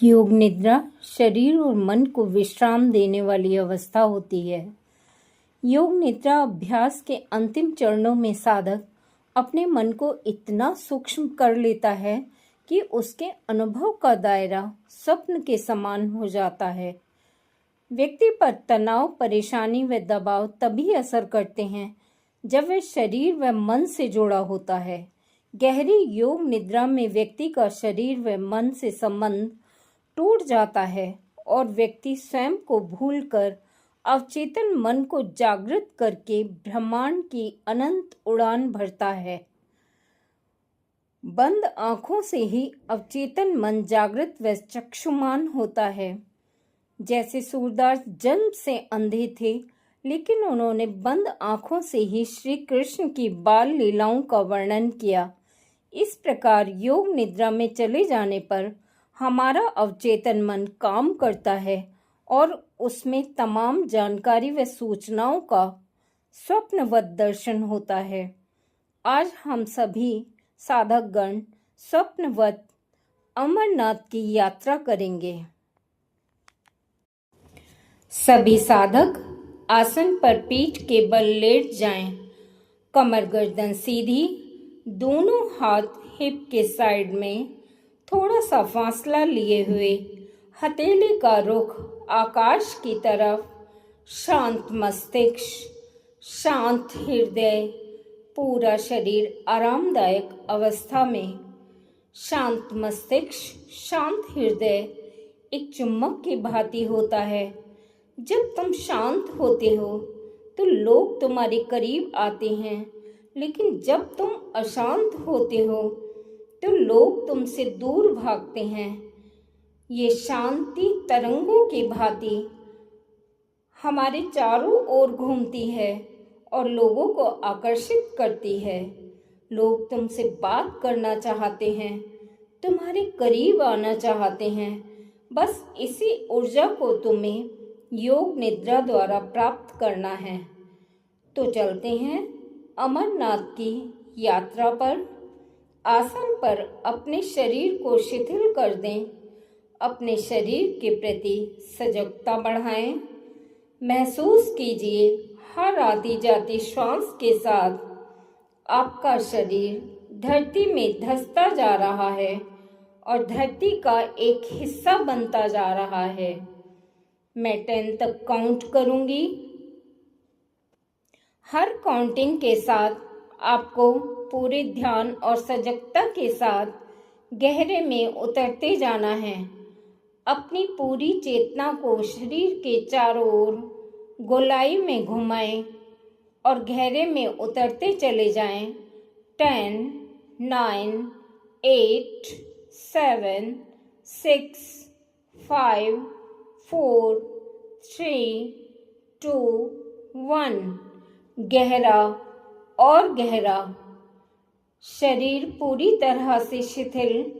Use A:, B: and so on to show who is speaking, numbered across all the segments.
A: योग निद्रा शरीर और मन को विश्राम देने वाली अवस्था होती है। योग निद्रा अभ्यास के अंतिम चरणों में साधक अपने मन को इतना सूक्ष्म कर लेता है कि उसके अनुभव का दायरा स्वप्न के समान हो जाता है। व्यक्ति पर तनाव, परेशानी व दबाव तभी असर करते हैं जब वह शरीर व मन से जुड़ा होता है। गहरी योग निद्रा में व्यक्ति का शरीर व मन से संबंध टूट जाता है और व्यक्ति स्वयं को भूलकर अवचेतन मन को जागृत करके ब्रह्मांड की अनंत उड़ान भरता है। बंद आंखों से ही अवचेतन मन जागृत व चक्षुमान होता है। जैसे सूरदास जन्म से अंधे थे, लेकिन उन्होंने बंद आंखों से ही श्री कृष्ण की बाल लीलाओं का वर्णन किया। इस प्रकार योग निद्रा में चले जाने पर हमारा अवचेतन मन काम करता है और उसमें तमाम जानकारी व सूचनाओं का स्वप्नवत दर्शन होता है। आज हम सभी साधकगण स्वप्नवत अमरनाथ की यात्रा करेंगे। सभी साधक आसन पर पीठ के बल लेट जाएं। कमर गर्दन सीधी, दोनों हाथ हिप के साइड में थोड़ा सा फासला लिए हुए, हथेली का रुख आकाश की तरफ, शांत मस्तिष्क, शांत हृदय, पूरा शरीर आरामदायक अवस्था में। शांत मस्तिष्क, शांत हृदय एक चुम्बक की भांति होता है। जब तुम शांत होते हो तो लोग तुम्हारे करीब आते हैं, लेकिन जब तुम अशांत होते हो तो लोग तुमसे दूर भागते हैं। ये शांति तरंगों की भांति हमारे चारों ओर घूमती है और लोगों को आकर्षित करती है। लोग तुमसे बात करना चाहते हैं, तुम्हारे करीब आना चाहते हैं। बस इसी ऊर्जा को तुम्हें योग निद्रा द्वारा प्राप्त करना है। तो चलते हैं अमरनाथ की यात्रा पर। आसन पर अपने शरीर को शिथिल कर दें। अपने शरीर के प्रति सजगता बढ़ाएं। महसूस कीजिए हर आती जाती श्वास के साथ आपका शरीर धरती में धंसता जा रहा है और धरती का एक हिस्सा बनता जा रहा है। मैं 10 तक काउंट करूंगी। हर काउंटिंग के साथ आपको पूरे ध्यान और सजगता के साथ गहरे में उतरते जाना है। अपनी पूरी चेतना को शरीर के चारों ओर गोलाई में घुमाएं और गहरे में उतरते चले जाएं। 10, 9, 8, 7, 6, 5, 4, 3, 2, 1। गहरा और गहरा। शरीर पूरी तरह से शिथिल,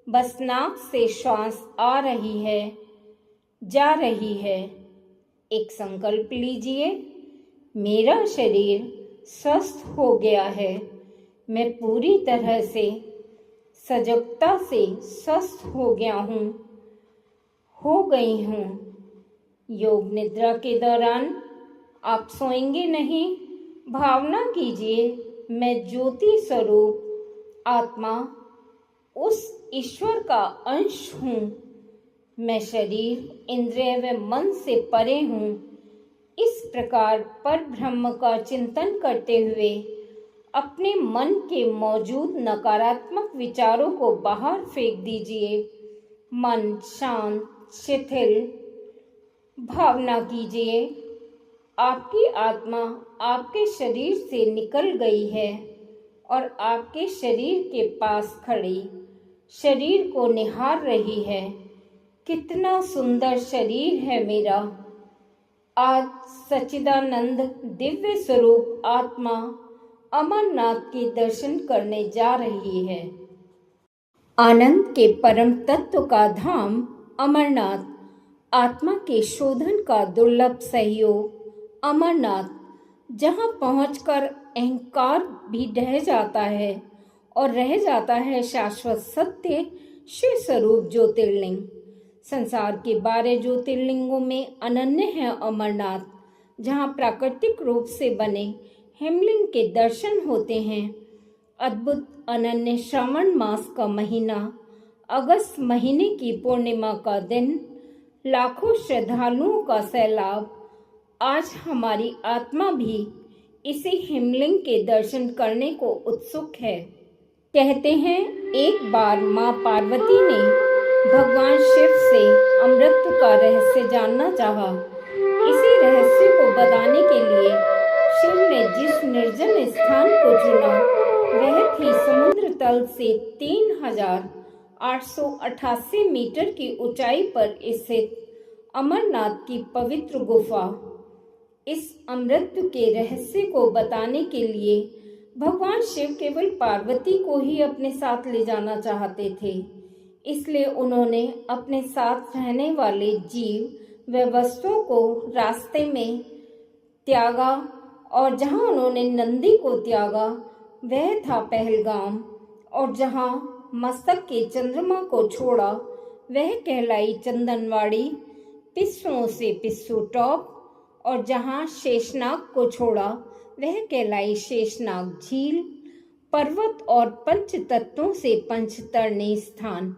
A: बस नाक से श्वास आ रही है, जा रही है। एक संकल्प लीजिए, मेरा शरीर स्वस्थ हो गया है। मैं पूरी तरह से सजगता से स्वस्थ हो गया हूँ, हो गई हूँ। योग निद्रा के दौरान आप सोएंगे नहीं। भावना कीजिए, मैं ज्योति स्वरूप आत्मा, उस ईश्वर का अंश हूँ। मैं शरीर, इंद्रिय व मन से परे हूँ। इस प्रकार पर ब्रह्म का चिंतन करते हुए अपने मन के मौजूद नकारात्मक विचारों को बाहर फेंक दीजिए। मन शांत, शिथिल। भावना कीजिए, आपकी आत्मा आपके शरीर से निकल गई है और आपके शरीर के पास खड़ी शरीर को निहार रही है। कितना सुंदर शरीर है मेरा। आज सच्चिदानंद दिव्य स्वरूप आत्मा अमरनाथ के दर्शन करने जा रही है। आनंद के परम तत्व का धाम अमरनाथ, आत्मा के शोधन का दुर्लभ सहयोग अमरनाथ, जहाँ पहुंचकर अहंकार भी ढह जाता है और रह जाता है शाश्वत सत्य शिव स्वरूप ज्योतिर्लिंग। संसार के 12 ज्योतिर्लिंगों में अनन्य है अमरनाथ, जहाँ प्राकृतिक रूप से बने हिमलिंग के दर्शन होते हैं। अद्भुत अनन्य श्रावण मास का महीना, अगस्त महीने की पूर्णिमा का दिन, लाखों श्रद्धालुओं का सैलाब। आज हमारी आत्मा भी इसी हिमलिंग के दर्शन करने को उत्सुक है। कहते हैं एक बार माँ पार्वती ने भगवान शिव से अमृत का रहस्य जानना चाहा। इसी रहस्य को बताने के लिए शिव ने जिस निर्जन स्थान को चुना वह थी समुद्र तल से 3888 मीटर की ऊंचाई पर स्थित अमरनाथ की पवित्र गुफा। इस अमृत के रहस्य को बताने के लिए भगवान शिव केवल पार्वती को ही अपने साथ ले जाना चाहते थे। इसलिए उन्होंने अपने साथ रहने वाले जीव व वस्तुओं को रास्ते में त्यागा, और जहां उन्होंने नंदी को त्यागा वह था पहलगाम, और जहां मस्तक के चंद्रमा को छोड़ा वह कहलाई चंदनवाड़ी, पिस्सुओं से पिस्सू टॉप, और जहां शेषनाग को छोड़ा वह कहलाई शेषनाग झील, पर्वत और पंच तत्वों से पंचतरणी स्थान।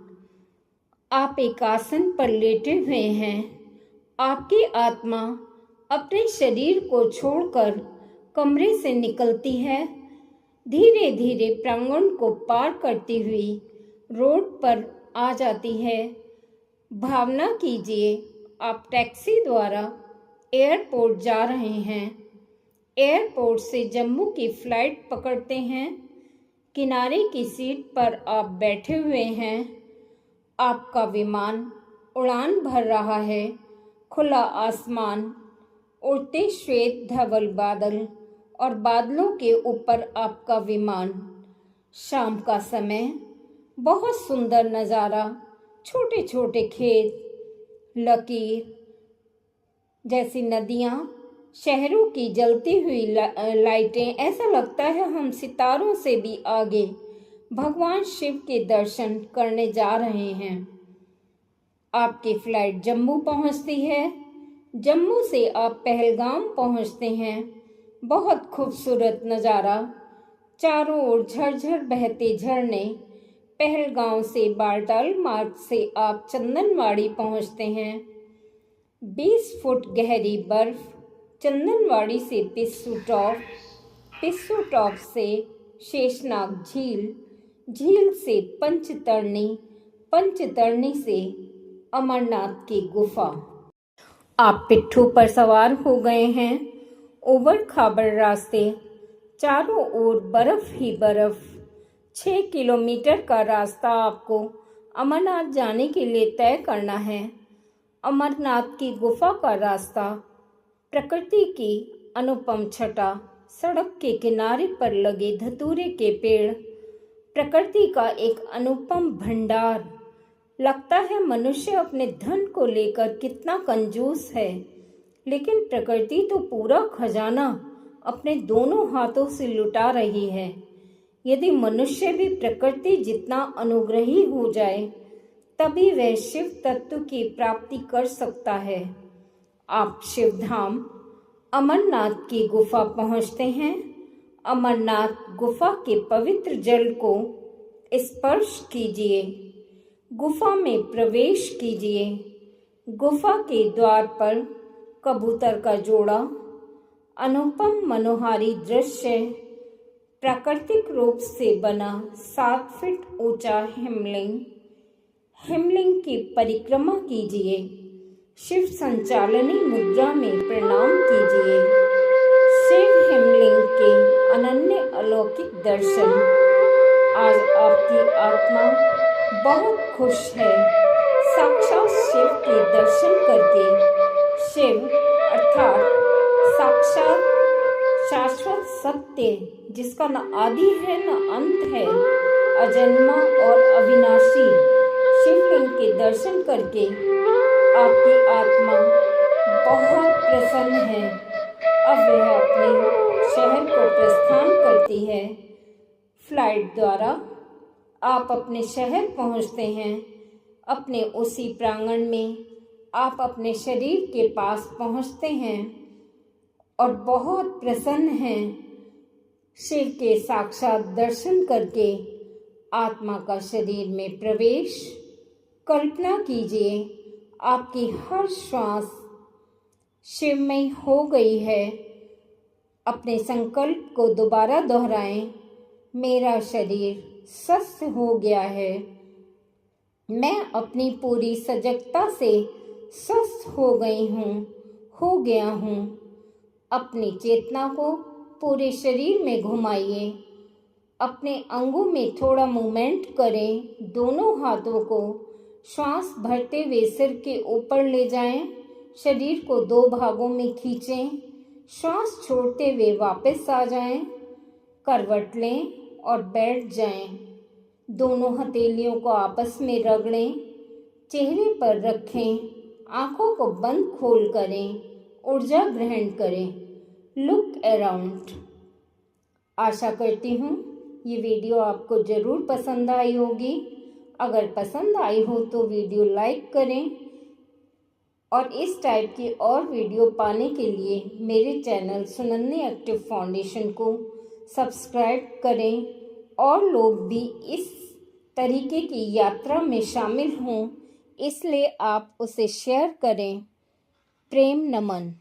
A: आप एक आसन पर लेटे हुए हैं। आपकी आत्मा अपने शरीर को छोड़कर कमरे से निकलती है। धीरे धीरे प्रांगण को पार करती हुई रोड पर आ जाती है। भावना कीजिए आप टैक्सी द्वारा एयरपोर्ट जा रहे हैं। एयरपोर्ट से जम्मू की फ्लाइट पकड़ते हैं। किनारे की सीट पर आप बैठे हुए हैं। आपका विमान उड़ान भर रहा है। खुला आसमान, उड़ते श्वेत धवल बादल, और बादलों के ऊपर आपका विमान। शाम का समय, बहुत सुंदर नज़ारा, छोटे छोटे खेत, लकीर जैसी नदियाँ, शहरों की जलती हुई लाइटें। ऐसा लगता है हम सितारों से भी आगे भगवान शिव के दर्शन करने जा रहे हैं। आपकी फ्लाइट जम्मू पहुंचती है। जम्मू से आप पहलगाम पहुंचते हैं। बहुत खूबसूरत नज़ारा, चारों ओर झरझर बहते झरने। पहलगांव से बालटाल मार्ग से आप चंदनवाड़ी पहुंचते हैं। 20 फुट गहरी बर्फ, चंदनवाड़ी से पिस्सू टॉप, पिस्सू टॉप से शेषनाग झील, झील से पंचतरणी, पंचतरणी से अमरनाथ की गुफा। आप पिट्ठू पर सवार हो गए हैं। उबड़ खाबड़ रास्ते, चारों ओर बर्फ ही बर्फ। 6 किलोमीटर का रास्ता आपको अमरनाथ जाने के लिए तय करना है। अमरनाथ की गुफा का रास्ता प्रकृति की अनुपम छटा, सड़क के किनारे पर लगे धतूरे के पेड़, प्रकृति का एक अनुपम भंडार। लगता है मनुष्य अपने धन को लेकर कितना कंजूस है, लेकिन प्रकृति तो पूरा खजाना अपने दोनों हाथों से लुटा रही है। यदि मनुष्य भी प्रकृति जितना अनुग्रही हो जाए तभी वह शिव तत्व की प्राप्ति कर सकता है। आप शिवधाम अमरनाथ की गुफा पहुंचते हैं। अमरनाथ गुफा के पवित्र जल को स्पर्श कीजिए। गुफा में प्रवेश कीजिए। गुफा के द्वार पर कबूतर का जोड़ा, अनुपम मनोहारी दृश्य, प्राकृतिक रूप से बना 7 फीट ऊंचा हिमलिंग। हिमलिंग की परिक्रमा कीजिए। शिव संचालनी मुद्रा में प्रणाम कीजिए। शिव हिमलिंग के अनन्य अलौकिक दर्शन। आज आपकी आत्मा बहुत खुश है। साक्षात शिव के दर्शन करके शिव अर्थात साक्षात शाश्वत सत्य, जिसका न आदि है न अंत है, अजन्मा और अविनाशी शिवलिंग के दर्शन करके आपकी आत्मा बहुत प्रसन्न है। अब वह अपने शहर को प्रस्थान करती है। फ्लाइट द्वारा आप अपने शहर पहुंचते हैं। अपने उसी प्रांगण में आप अपने शरीर के पास पहुंचते हैं और बहुत प्रसन्न हैं। शिव के साक्षात दर्शन करके आत्मा का शरीर में प्रवेश। कल्पना कीजिए आपकी हर श्वास शिवमय हो गई है। अपने संकल्प को दोबारा दोहराएं। मेरा शरीर स्वस्थ हो गया है। मैं अपनी पूरी सजगता से स्वस्थ हो गया हूँ। अपनी चेतना को पूरे शरीर में घुमाइए। अपने अंगों में थोड़ा मूवमेंट करें। दोनों हाथों को श्वास भरते हुए सिर के ऊपर ले जाएं। शरीर को 2 भागों में खींचें। श्वास छोड़ते हुए वापस आ जाएं। करवट लें और बैठ जाएं। दोनों हथेलियों को आपस में रगड़ें। चेहरे पर रखें। आंखों को बंद खोल करें। ऊर्जा ग्रहण करें। Look around. आशा करती हूँ ये वीडियो आपको ज़रूर पसंद आई होगी। अगर पसंद आई हो तो वीडियो लाइक करें और इस टाइप की और वीडियो पाने के लिए मेरे चैनल सुनन्नी एक्टिव फाउंडेशन को सब्सक्राइब करें और लोग भी इस तरीके की यात्रा में शामिल हों, इसलिए आप उसे शेयर करें। प्रेम नमन।